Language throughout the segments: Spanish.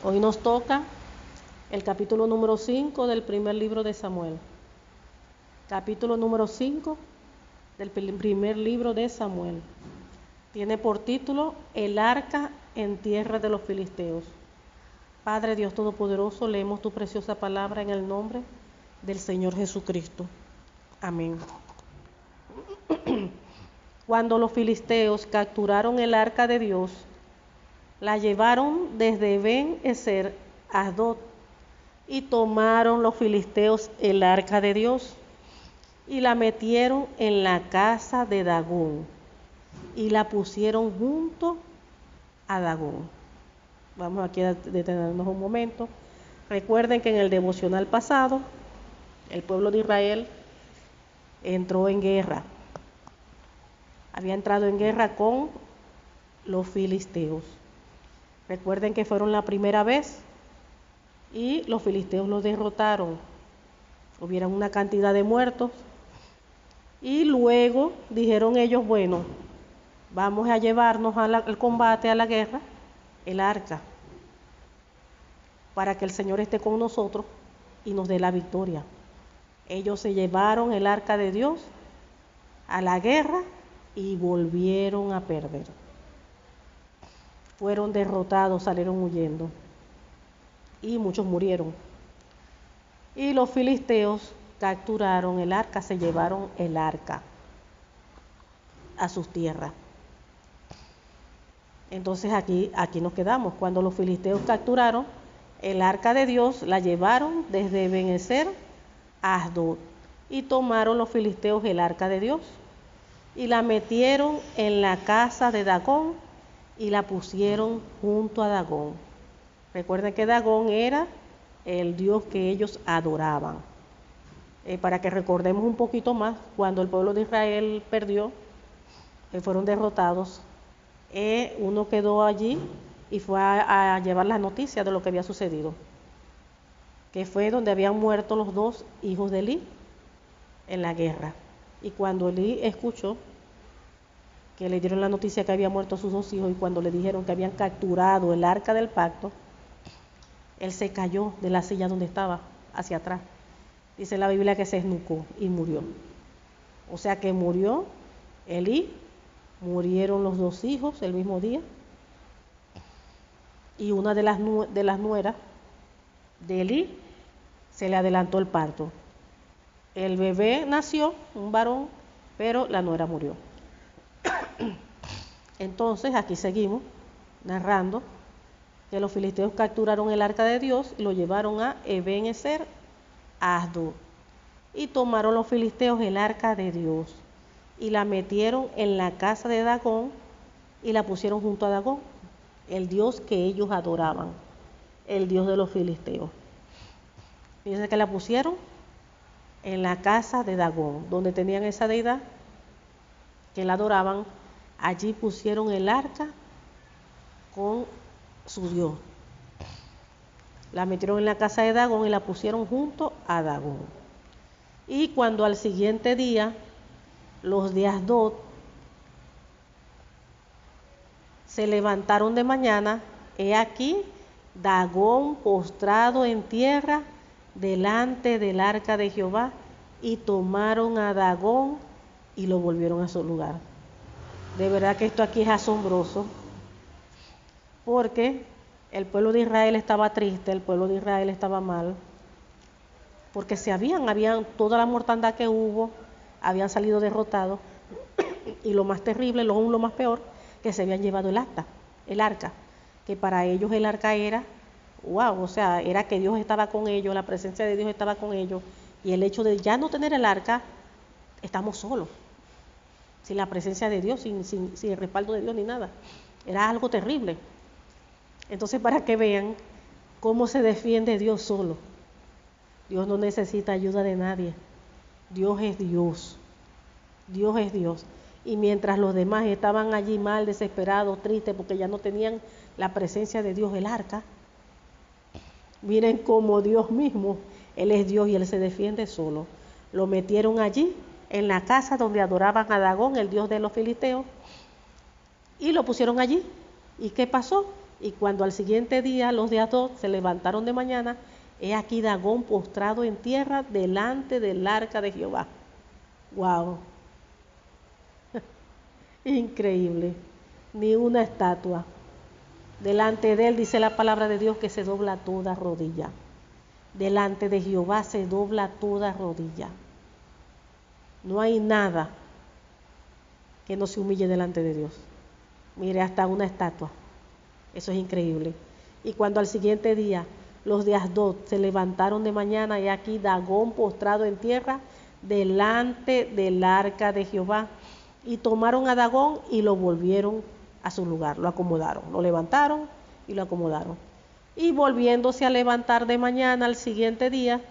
Hoy nos toca el capítulo número 5 del primer libro de Samuel. Capítulo número 5 del primer libro de Samuel. Tiene por título El arca en tierra de los filisteos. Padre Dios Todopoderoso, leemos tu preciosa palabra en el nombre del Señor Jesucristo. Amén. Cuando los filisteos capturaron el arca de Dios, la llevaron desde Ben-Ezer a Asdod, y tomaron los filisteos el arca de Dios y la metieron en la casa de Dagón y la pusieron junto a Dagón. Vamos aquí a detenernos un momento. Recuerden que en el devocional pasado el pueblo de Israel entró en guerra. Había entrado en guerra con los filisteos. Recuerden que fueron la primera vez y los filisteos los derrotaron. Hubieron una cantidad de muertos y luego dijeron ellos, bueno, vamos a llevarnos al combate, a la guerra, el arca, para que el Señor esté con nosotros y nos dé la victoria. Ellos se llevaron el arca de Dios a la guerra y volvieron a perder. Fueron derrotados, salieron huyendo y muchos murieron. Y los filisteos capturaron el arca, se llevaron el arca a sus tierras. Entonces aquí nos quedamos. Cuando los filisteos capturaron el arca de Dios, la llevaron desde Ben-Ezer a Asdod, y tomaron los filisteos el arca de Dios y la metieron en la casa de Dagón y la pusieron junto a Dagón. Recuerden que Dagón era el dios que ellos adoraban. Para que recordemos un poquito más, cuando el pueblo de Israel perdió, fueron derrotados, uno quedó allí y fue a llevar las noticias de lo que había sucedido, que fue donde habían muerto los dos hijos de Elí en la guerra. Y cuando Elí escuchó que le dieron la noticia que había muerto sus dos hijos, y cuando le dijeron que habían capturado el arca del pacto, él se cayó de la silla donde estaba, hacia atrás. Dice la Biblia que se esnucó y murió. O sea que murió Elí, murieron los dos hijos el mismo día, y una de las nueras de Elí se le adelantó el parto. El bebé nació, un varón, pero la nuera murió. Entonces aquí seguimos narrando que los filisteos capturaron el arca de Dios y lo llevaron a Ben-Ezer a Asdod, y tomaron los filisteos el arca de Dios y la metieron en la casa de Dagón y la pusieron junto a Dagón, el dios que ellos adoraban, el dios de los filisteos. Fíjense que la pusieron en la casa de Dagón, donde tenían esa deidad que la adoraban. Allí pusieron el arca con su Dios. La metieron en la casa de Dagón y la pusieron junto a Dagón. Y cuando al siguiente día los de Asdod se levantaron de mañana, he aquí Dagón postrado en tierra delante del arca de Jehová, y tomaron a Dagón y lo volvieron a su lugar. De verdad que esto aquí es asombroso, porque el pueblo de Israel estaba triste, el pueblo de Israel estaba mal, porque habían toda la mortandad que hubo, habían salido derrotados, y lo más terrible, lo más peor, que se habían llevado el arca, que para ellos el arca era, wow, o sea, era que Dios estaba con ellos, la presencia de Dios estaba con ellos, y el hecho de ya no tener el arca, estamos solos, sin la presencia de Dios, sin el respaldo de Dios ni nada. Era algo terrible. Entonces, para que vean cómo se defiende Dios solo. Dios no necesita ayuda de nadie. Dios es Dios. Dios es Dios. Y mientras los demás estaban allí mal, desesperados, tristes, porque ya no tenían la presencia de Dios, el arca, miren cómo Dios mismo, Él es Dios y Él se defiende solo. Lo metieron allí, en la casa donde adoraban a Dagón, el dios de los filisteos, y lo pusieron allí. ¿Y qué pasó? Y cuando al siguiente día los de Asdod se levantaron de mañana, he aquí Dagón postrado en tierra delante del arca de Jehová. ¡Wow! Increíble. Ni una estatua. Delante de él dice la palabra de Dios que se dobla toda rodilla. Delante de Jehová se dobla toda rodilla. No hay nada que no se humille delante de Dios. Mire, hasta una estatua. Eso es increíble. Y cuando al siguiente día los de Asdod se levantaron de mañana, y aquí Dagón postrado en tierra delante del arca de Jehová. Y tomaron a Dagón y lo volvieron a su lugar, lo acomodaron, lo levantaron y lo acomodaron. Y volviéndose a levantar de mañana al siguiente día,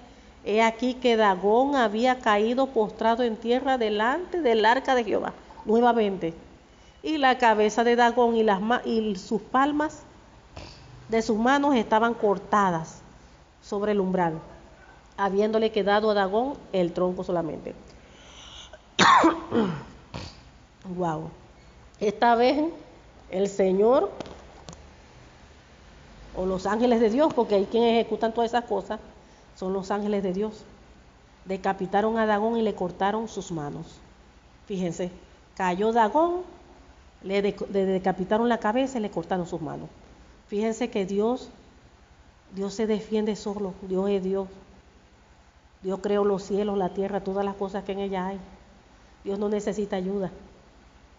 he aquí que Dagón había caído postrado en tierra delante del arca de Jehová, nuevamente. Y la cabeza de Dagón y sus palmas de sus manos estaban cortadas sobre el umbral, habiéndole quedado a Dagón el tronco solamente. Wow. Esta vez el Señor o los ángeles de Dios, porque hay quienes ejecutan todas esas cosas, son los ángeles de Dios, decapitaron a Dagón y le cortaron sus manos. Fíjense, cayó Dagón, le decapitaron la cabeza y le cortaron sus manos. Fíjense que Dios se defiende solo. Dios es Dios. Dios creó los cielos, la tierra, todas las cosas que en ella hay. Dios no necesita ayuda.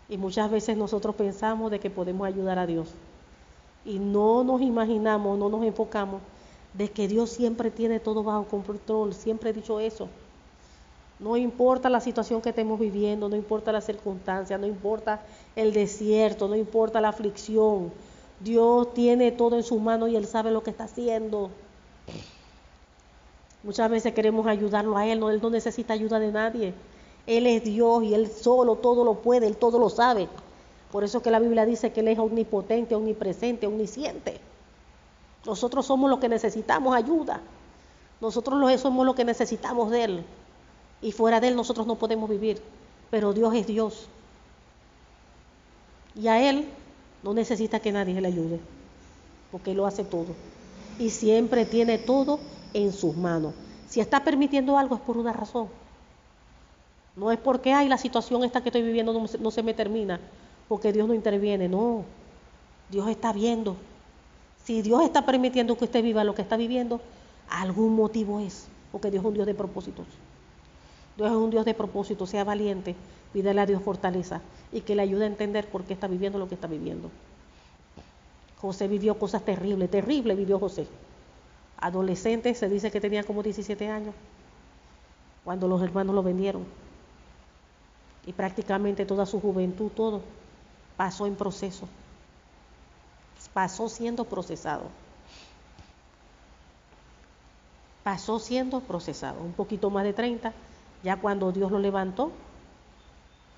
Y muchas veces nosotros pensamos de que podemos ayudar a Dios. Y no nos imaginamos, no nos enfocamos de que Dios siempre tiene todo bajo control. Siempre he dicho eso. No importa la situación que estemos viviendo, no importa las circunstancias, no importa el desierto, no importa la aflicción. Dios tiene todo en sus manos y Él sabe lo que está haciendo. Muchas veces queremos ayudarlo a Él, Él no necesita ayuda de nadie. Él es Dios y Él solo todo lo puede, Él todo lo sabe. Por eso que la Biblia dice que Él es omnipotente, omnipresente, omnisciente. Nosotros somos los que necesitamos ayuda. Nosotros somos los que necesitamos de Él. Y fuera de Él nosotros no podemos vivir. Pero Dios es Dios. Y a Él no necesita que nadie le ayude, porque Él lo hace todo. Y siempre tiene todo en sus manos. Si está permitiendo algo es por una razón. No es porque la situación esta que estoy viviendo no se me termina, porque Dios no interviene. No, Dios está viendo. Si Dios está permitiendo que usted viva lo que está viviendo, algún motivo es, porque Dios es un Dios de propósitos. Dios es un Dios de propósitos. Sea valiente, pídele a Dios fortaleza y que le ayude a entender por qué está viviendo lo que está viviendo. José vivió cosas terribles vivió José. Adolescente, se dice que tenía como 17 años, cuando los hermanos lo vendieron. Y prácticamente toda su juventud, todo, pasó en proceso. Pasó siendo procesado. Pasó siendo procesado. Un poquito más de 30, ya cuando Dios lo levantó,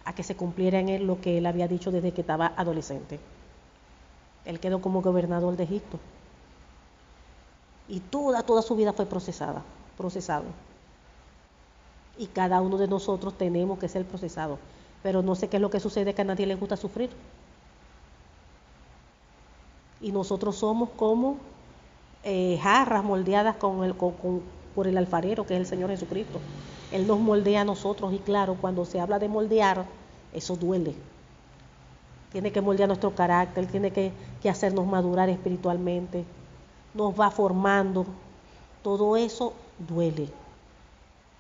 a que se cumpliera en él lo que él había dicho desde que estaba adolescente. Él quedó como gobernador de Egipto. Y toda su vida fue procesado. Y cada uno de nosotros tenemos que ser procesados. Pero no sé qué es lo que sucede, que a nadie le gusta sufrir. Y nosotros somos como jarras moldeadas por el alfarero, que es el Señor Jesucristo. Él nos moldea a nosotros, y claro, cuando se habla de moldear, eso duele. Tiene que moldear nuestro carácter, tiene que hacernos madurar espiritualmente, nos va formando. Todo eso duele,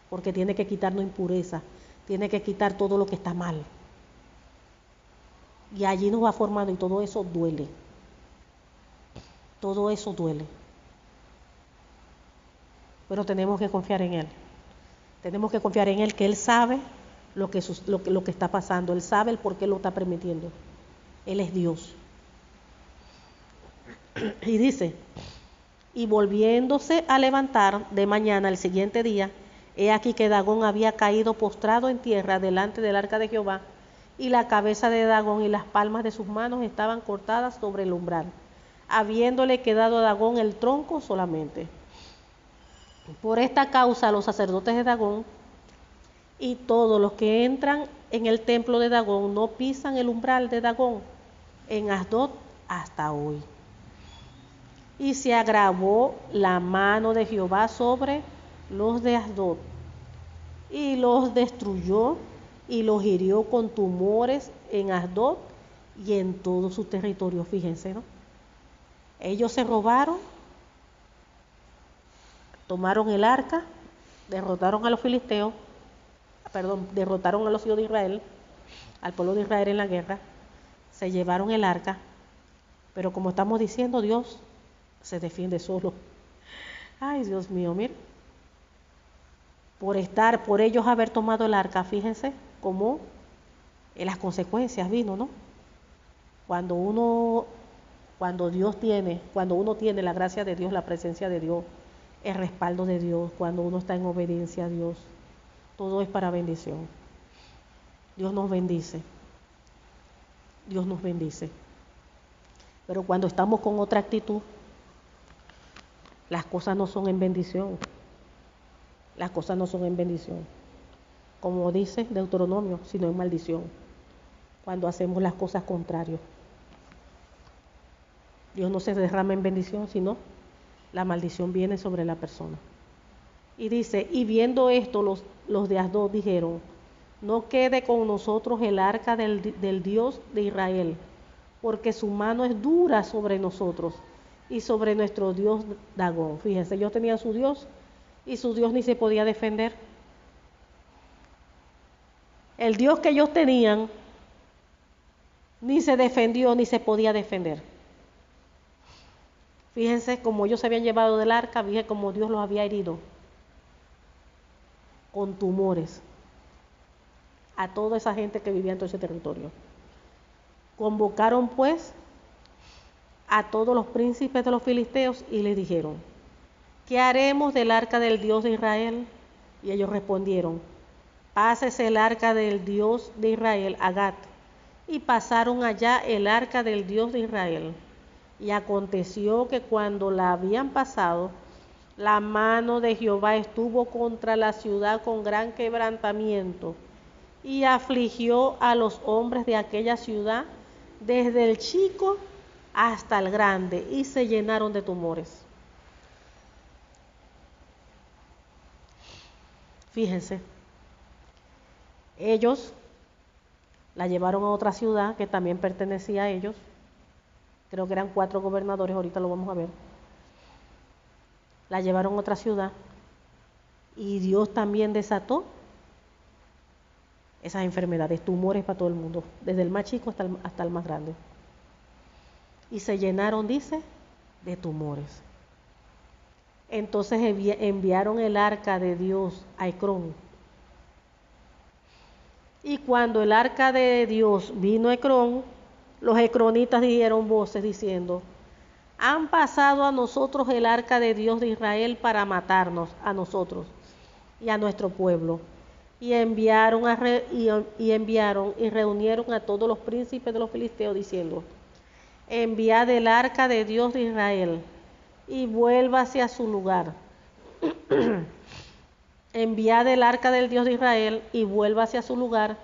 porque tiene que quitarnos impureza, tiene que quitar todo lo que está mal. Y allí nos va formando, y todo eso duele. Todo eso duele. Pero tenemos que confiar en Él. Tenemos que confiar en Él, que Él sabe lo que está pasando. Él sabe el por qué lo está permitiendo. Él es Dios. Y dice, y volviéndose a levantar de mañana el siguiente día, he aquí que Dagón había caído postrado en tierra delante del arca de Jehová, y la cabeza de Dagón y las palmas de sus manos estaban cortadas sobre el umbral, habiéndole quedado a Dagón el tronco solamente. Por esta causa los sacerdotes de Dagón y todos los que entran en el templo de Dagón no pisan el umbral de Dagón en Asdod hasta hoy. Y se agravó la mano de Jehová sobre los de Asdod, y los destruyó y los hirió con tumores en Asdod y en todo su territorio. Fíjense, ¿no? Ellos se robaron, tomaron el arca, derrotaron a los filisteos, derrotaron a los hijos de Israel, al pueblo de Israel en la guerra, se llevaron el arca, pero como estamos diciendo, Dios se defiende solo. Ay, Dios mío, miren. Por ellos haber tomado el arca, fíjense cómo las consecuencias vino, ¿no? Cuando uno tiene la gracia de Dios, la presencia de Dios, el respaldo de Dios, cuando uno está en obediencia a Dios, todo es para bendición. Dios nos bendice. Dios nos bendice. Pero cuando estamos con otra actitud, las cosas no son en bendición. Las cosas no son en bendición. Como dice Deuteronomio, sino en maldición. Cuando hacemos las cosas contrarias. Dios no se derrama en bendición, sino la maldición viene sobre la persona. Y dice, y viendo esto, los de Asdod dijeron, no quede con nosotros el arca del Dios de Israel, porque su mano es dura sobre nosotros y sobre nuestro Dios Dagón. Fíjense, ellos tenían su Dios y su Dios ni se podía defender. El Dios que ellos tenían ni se defendió ni se podía defender. Fíjense cómo ellos se habían llevado del arca, fíjense cómo Dios los había herido con tumores a toda esa gente que vivía en todo ese territorio. Convocaron pues a todos los príncipes de los filisteos y les dijeron, ¿qué haremos del arca del Dios de Israel? Y ellos respondieron, pásese el arca del Dios de Israel a Gat. Y pasaron allá el arca del Dios de Israel. Y aconteció que cuando la habían pasado, la mano de Jehová estuvo contra la ciudad con gran quebrantamiento, y afligió a los hombres de aquella ciudad, desde el chico hasta el grande, y se llenaron de tumores. Fíjense, ellos la llevaron a otra ciudad que también pertenecía a ellos. Creo que eran 4 gobernadores, ahorita lo vamos a ver. La llevaron a otra ciudad y Dios también desató esas enfermedades, tumores para todo el mundo, desde el más chico hasta el más grande. Y se llenaron, dice, de tumores. Entonces enviaron el arca de Dios a Ecrón. Y cuando el arca de Dios vino a Ecrón, los ecronitas dieron voces diciendo, han pasado a nosotros el arca de Dios de Israel para matarnos a nosotros y a nuestro pueblo. Y enviaron y reunieron a todos los príncipes de los filisteos diciendo, enviad el arca de Dios de Israel y vuélvase a su lugar. Enviad el arca del Dios de Israel y vuélvase a su lugar,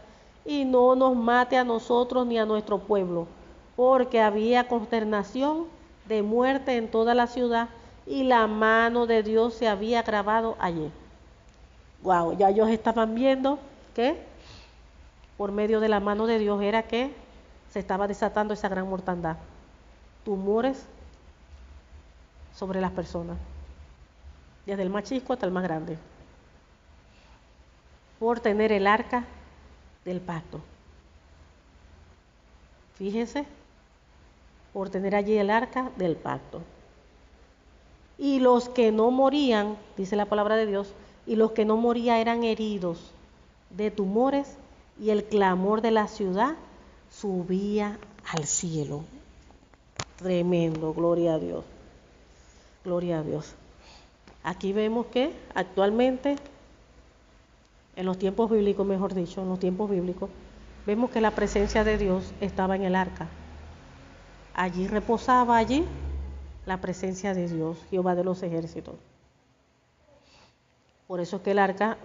y no nos mate a nosotros ni a nuestro pueblo, porque había consternación de muerte en toda la ciudad, y la mano de Dios se había agravado allí. Wow, ya ellos estaban viendo que por medio de la mano de Dios era que se estaba desatando esa gran mortandad. Tumores sobre las personas, desde el más chico hasta el más grande, por tener el arca del pacto. Fíjense, por tener allí el arca del pacto. Y los que no morían, dice la palabra de Dios, y los que no morían eran heridos de tumores, y el clamor de la ciudad subía al cielo. Tremendo, gloria a Dios. Gloria a Dios. Aquí vemos que actualmente, en los tiempos bíblicos, mejor dicho, en los tiempos bíblicos, vemos que la presencia de Dios estaba en el arca. Allí reposaba la presencia de Dios, Jehová de los ejércitos. Por eso es que el arca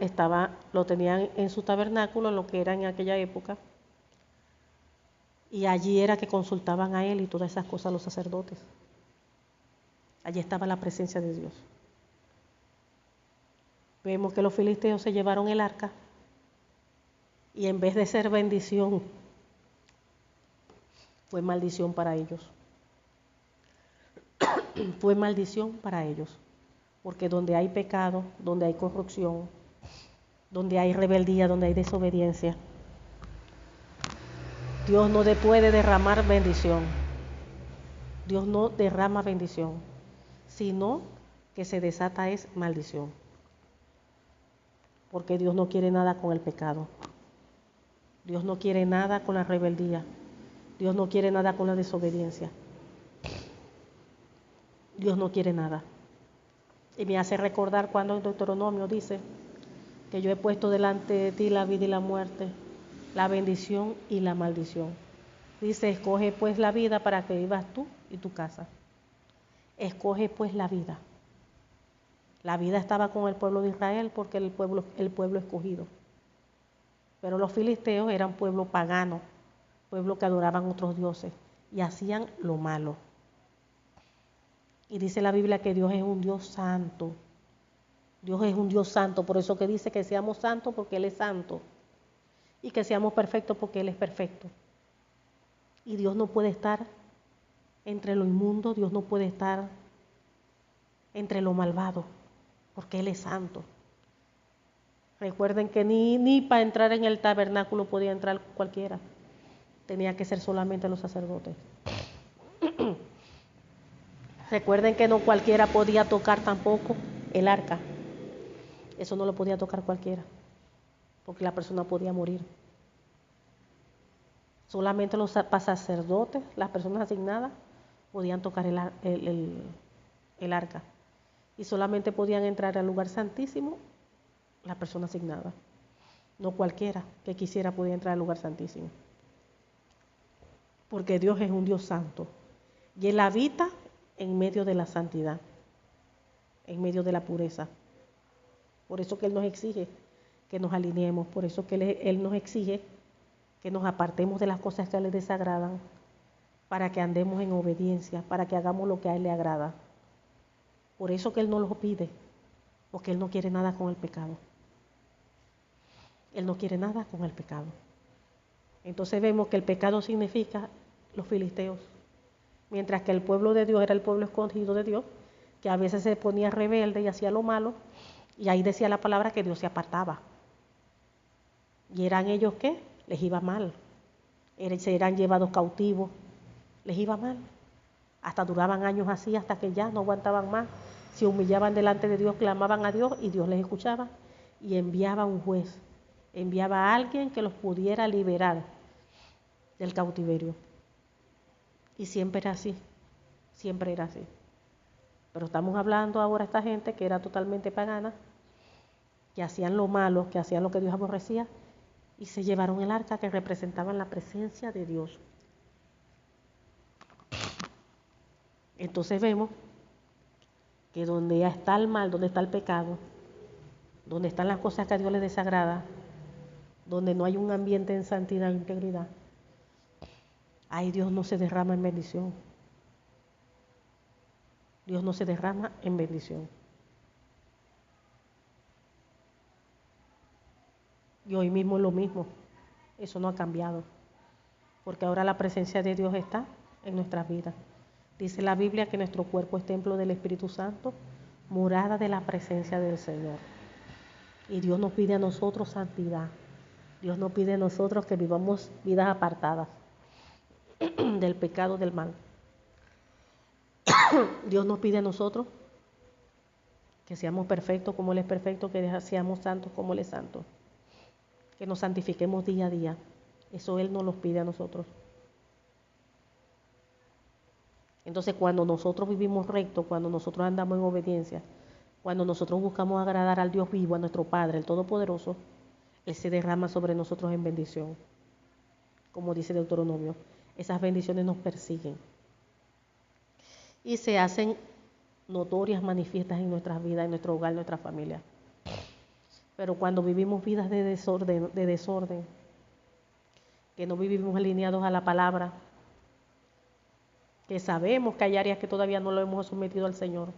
lo tenían en su tabernáculo, lo que era en aquella época. Y allí era que consultaban a él y todas esas cosas los sacerdotes. Allí estaba la presencia de Dios. Vemos que los filisteos se llevaron el arca y en vez de ser bendición, fue maldición para ellos. Fue maldición para ellos, porque donde hay pecado, donde hay corrupción, donde hay rebeldía, donde hay desobediencia, Dios no puede derramar bendición. Dios no derrama bendición, sino que se desata es maldición. Porque Dios no quiere nada con el pecado. Dios no quiere nada con la rebeldía. Dios no quiere nada con la desobediencia. Dios no quiere nada. Y me hace recordar cuando el Deuteronomio dice que yo he puesto delante de ti la vida y la muerte, la bendición y la maldición. Dice, escoge pues la vida para que vivas tú y tu casa. Escoge pues la vida. La vida estaba con el pueblo de Israel porque el pueblo escogido. Pero los filisteos eran pueblo pagano, pueblo que adoraban otros dioses y hacían lo malo. Y dice la Biblia que Dios es un Dios santo. Dios es un Dios santo, por eso que dice que seamos santos porque Él es santo. Y que seamos perfectos porque Él es perfecto. Y Dios no puede estar entre lo inmundo, Dios no puede estar entre lo malvado, porque Él es santo. Recuerden que ni para entrar en el tabernáculo podía entrar cualquiera. Tenía que ser solamente los sacerdotes. Recuerden que no cualquiera podía tocar tampoco el arca. Eso no lo podía tocar cualquiera, porque la persona podía morir. Solamente los sacerdotes, las personas asignadas, podían tocar el arca. Y solamente podían entrar al lugar santísimo la persona asignada. No cualquiera que quisiera podía entrar al lugar santísimo. Porque Dios es un Dios santo. Y Él habita en medio de la santidad, en medio de la pureza. Por eso que Él nos exige que nos alineemos. Por eso que Él nos exige que nos apartemos de las cosas que a Él le desagradan, para que andemos en obediencia, para que hagamos lo que a Él le agrada. Por eso que Él no lo pide, porque Él no quiere nada con el pecado. Él no quiere nada con el pecado. Entonces vemos que el pecado significa los filisteos, mientras que el pueblo de Dios era el pueblo escogido de Dios, que a veces se ponía rebelde y hacía lo malo, y ahí decía la palabra que Dios se apartaba. ¿Y eran ellos qué? Les iba mal. Se eran llevados cautivos, les iba mal. Hasta duraban años así, hasta que ya no aguantaban más. Se humillaban delante de Dios, clamaban a Dios y Dios les escuchaba y enviaba un juez. Enviaba a alguien que los pudiera liberar del cautiverio. Y siempre era así, siempre era así. Pero estamos hablando ahora de esta gente que era totalmente pagana, que hacían lo malo, que hacían lo que Dios aborrecía, y se llevaron el arca que representaba la presencia de Dios. Entonces vemos que donde ya está el mal, donde está el pecado, donde están las cosas que a Dios le desagrada, donde no hay un ambiente en santidad e integridad, ahí Dios no se derrama en bendición. Dios no se derrama en bendición. Y hoy mismo es lo mismo. Eso no ha cambiado. Porque ahora la presencia de Dios está en nuestras vidas. Dice la Biblia que nuestro cuerpo es templo del Espíritu Santo, morada de la presencia del Señor. Y Dios nos pide a nosotros santidad. Dios nos pide a nosotros que vivamos vidas apartadas del pecado, del mal. Dios nos pide a nosotros que seamos perfectos como Él es perfecto, que seamos santos como Él es santo, que nos santifiquemos día a día. Eso Él nos lo pide a nosotros. Entonces, cuando nosotros vivimos recto, cuando nosotros andamos en obediencia, cuando nosotros buscamos agradar al Dios vivo, a nuestro Padre, el Todopoderoso, Él se derrama sobre nosotros en bendición. Como dice Deuteronomio, esas bendiciones nos persiguen y se hacen notorias, manifiestas en nuestras vidas, en nuestro hogar, en nuestra familia. Pero cuando vivimos vidas de desorden, que no vivimos alineados a la palabra, que sabemos que hay áreas que todavía no lo hemos sometido al Señor,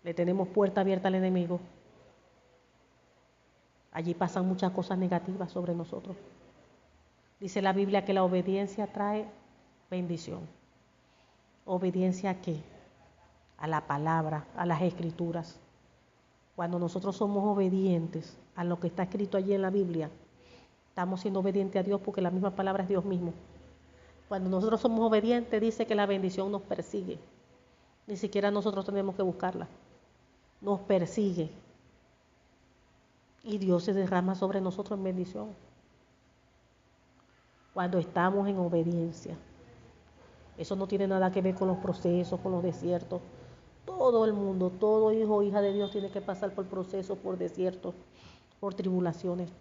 le tenemos puerta abierta al enemigo, allí pasan muchas cosas negativas sobre nosotros. Dice la Biblia que la obediencia trae bendición. ¿Obediencia a qué? A la palabra, a las escrituras. Cuando nosotros somos obedientes a lo que está escrito allí en la Biblia, estamos siendo obedientes a Dios porque la misma palabra es Dios mismo. Cuando nosotros somos obedientes, dice que la bendición nos persigue. Ni siquiera nosotros tenemos que buscarla. Nos persigue. Y Dios se derrama sobre nosotros en bendición. Cuando estamos en obediencia. Eso no tiene nada que ver con los procesos, con los desiertos. Todo el mundo, todo hijo o hija de Dios tiene que pasar por procesos, por desiertos, por tribulaciones.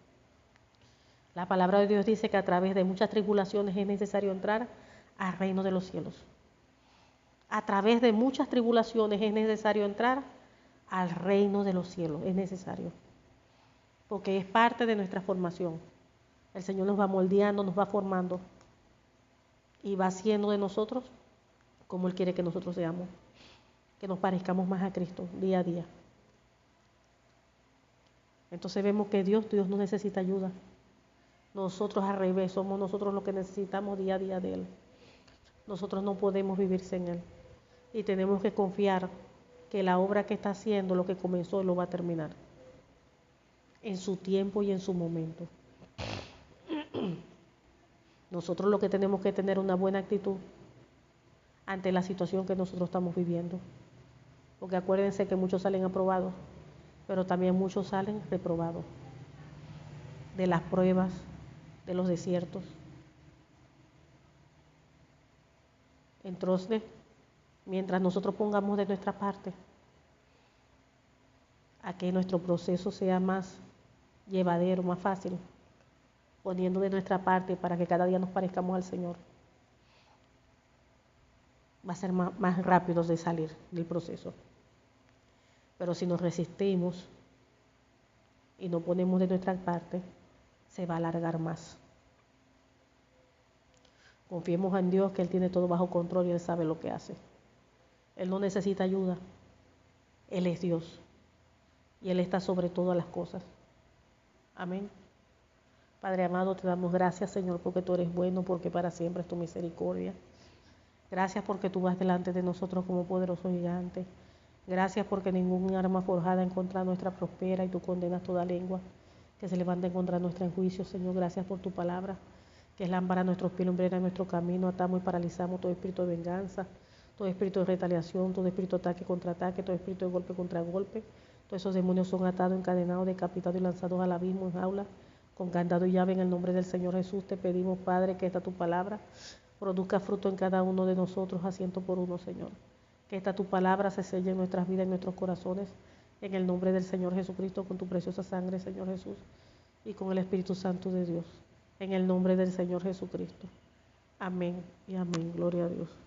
La palabra de Dios dice que a través de muchas tribulaciones es necesario entrar al reino de los cielos. A través de muchas tribulaciones es necesario entrar al reino de los cielos. Es necesario. Porque es parte de nuestra formación. El Señor nos va moldeando, nos va formando. Y va haciendo de nosotros como Él quiere que nosotros seamos. Que nos parezcamos más a Cristo día a día. Entonces vemos que Dios no necesita ayuda. Nosotros al revés, somos nosotros los que necesitamos día a día de Él. Nosotros no podemos vivir sin Él. Y tenemos que confiar que la obra que está haciendo, lo que comenzó, Él lo va a terminar. En su tiempo y en su momento. Nosotros lo que tenemos que tener una buena actitud ante la situación que nosotros estamos viviendo. Porque acuérdense que muchos salen aprobados, pero también muchos salen reprobados. De las pruebas, de los desiertos. Entonces, mientras nosotros pongamos de nuestra parte a que nuestro proceso sea más llevadero, más fácil, poniendo de nuestra parte para que cada día nos parezcamos al Señor, va a ser más rápido de salir del proceso. Pero si nos resistimos y no ponemos de nuestra parte, se va a alargar más. Confiemos en Dios que Él tiene todo bajo control y Él sabe lo que hace. Él no necesita ayuda. Él es Dios. Y Él está sobre todas las cosas. Amén. Padre amado, te damos gracias, Señor, porque tú eres bueno, porque para siempre es tu misericordia. Gracias porque tú vas delante de nosotros como poderoso gigante. Gracias porque ningún arma forjada en contra nuestra prospera y tú condenas toda lengua que se levanta en contra nuestra en juicio. Señor, gracias por tu palabra, que es lámpara a nuestros pies, lumbrera en nuestro camino. Atamos y paralizamos todo espíritu de venganza, todo espíritu de retaliación, todo espíritu de ataque contra ataque, todo espíritu de golpe contra golpe. Todos esos demonios son atados, encadenados, decapitados y lanzados al abismo, en jaula, con candado y llave. En el nombre del Señor Jesús te pedimos, Padre, que esta tu palabra produzca fruto en cada uno de nosotros, a ciento por uno, Señor. Que esta tu palabra se selle en nuestras vidas, en nuestros corazones, en el nombre del Señor Jesucristo, con tu preciosa sangre, Señor Jesús, y con el Espíritu Santo de Dios, en el nombre del Señor Jesucristo. Amén y amén. Gloria a Dios.